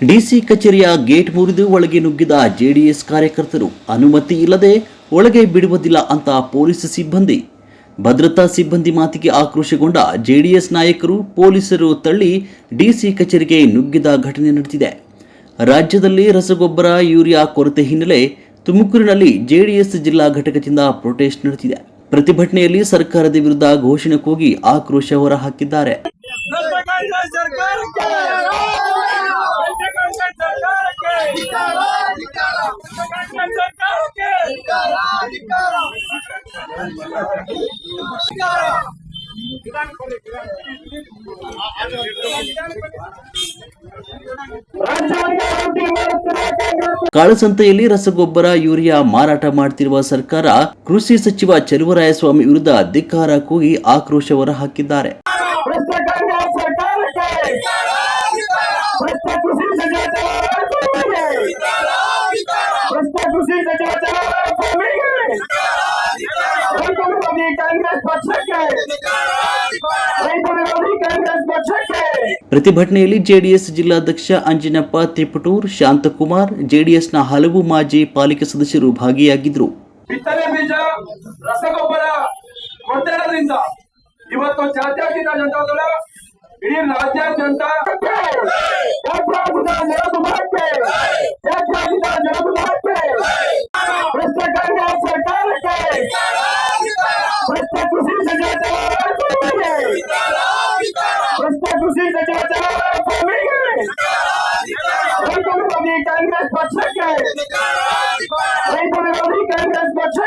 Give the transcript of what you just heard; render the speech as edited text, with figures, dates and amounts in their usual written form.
DC ಕಚೇರಿಯ gate ಮುರಿದು ಒಳಗೆ ನುಗ್ಗಿದ ಜೆಡಿಎಸ್ ಕಾರ್ಯಕರ್ತರು ಅನುಮತಿ ಇಲ್ಲದೆ ಒಳಗೆ ಬಿಡುವುದಿಲ್ಲ ಅಂತ ಪೊಲೀಸ್ ಸಿಬ್ಬಂದಿ. ಭದ್ರತಾ ಸಿಬ್ಬಂದಿ ಮಾತಿಗೆ ಆಕ್ರೋಶಗೊಂಡ ಜೆಡಿಎಸ್ ನಾಯಕರು ಪೊಲೀಸರು ತಳ್ಳಿ ಡಿಸಿ ಕಚೇರಿಗೆ ನುಗ್ಗಿದ ಘಟನೆ ನಡೆದಿದೆ. ರಾಜ್ಯದಲ್ಲಿ ರಸಗೊಬ್ಬರ ಯೂರಿಯಾ ಕೊರತೆ ಹಿನ್ನೆಲೆ ತುಮಕೂರಿನಲ್ಲಿ ಜೆಡಿಎಸ್ ಜಿಲ್ಲಾ ಘಟಕದಿಂದ ಪ್ರೊಟೆಸ್ಟ್ ನಡೆದಿದೆ. ಪ್ರತಿಭಟನೆಯಲ್ಲಿ ಸರ್ಕಾರದ ವಿರುದ್ಧ ಘೋಷಣೆ ಕೂಗಿ ಆಕ್ರೋಶ ಹೊರಹಾಕಿದ್ದಾರೆ. ಕಾಳಸಂತೆಯಲ್ಲಿ ರಸಗೊಬ್ಬರ ಯೂರಿಯಾ ಮಾರಾಟ ಮಾಡುತ್ತಿರುವ ಸರ್ಕಾರ ಕೃಷಿ ಸಚಿವ ಚಲುವರಾಯಸ್ವಾಮಿ ವಿರುದ್ಧ ಧಿಕ್ಕಾರ ಕೂಗಿ ಆಕ್ರೋಶ ಹೊರಹಾಕಿದ್ದಾರೆ. ಪ್ರತಿಭಟನೆಯಲ್ಲಿ ಜೆಡಿಎಸ್ ಜಿಲ್ಲಾಧ್ಯಕ್ಷ ಅಂಜಿನಪ್ಪ ತಿಪಟೂರ್, ಶಾಂತಕುಮಾರ್, ಜೆಡಿಎಸ್ನ ಹಲವು ಮಾಜಿ ಪಾಲಿಕೆ ಸದಸ್ಯರು ಭಾಗಿಯಾಗಿದ್ದರು. ಬಿತ್ತನೆ ಬೀಜ ರಸಗೊಬ್ಬರ ಕೊರತೆಯಿಂದ ಇವತ್ತು ಜಾತ್ಯತೀತ ಜನತಾದಳ ಇಡೀ ರಾಜ್ಯಾದ್ಯಂತ ಕೃಷಿ ಸಚಿವ ರೈತ ವಿರೋಧಿ ಕಾಂಗ್ರೆಸ್ ಪಕ್ಷಕ್ಕೆ ರೈತ ವಿರೋಧಿ ಕಾಂಗ್ರೆಸ್ ಪಕ್ಷ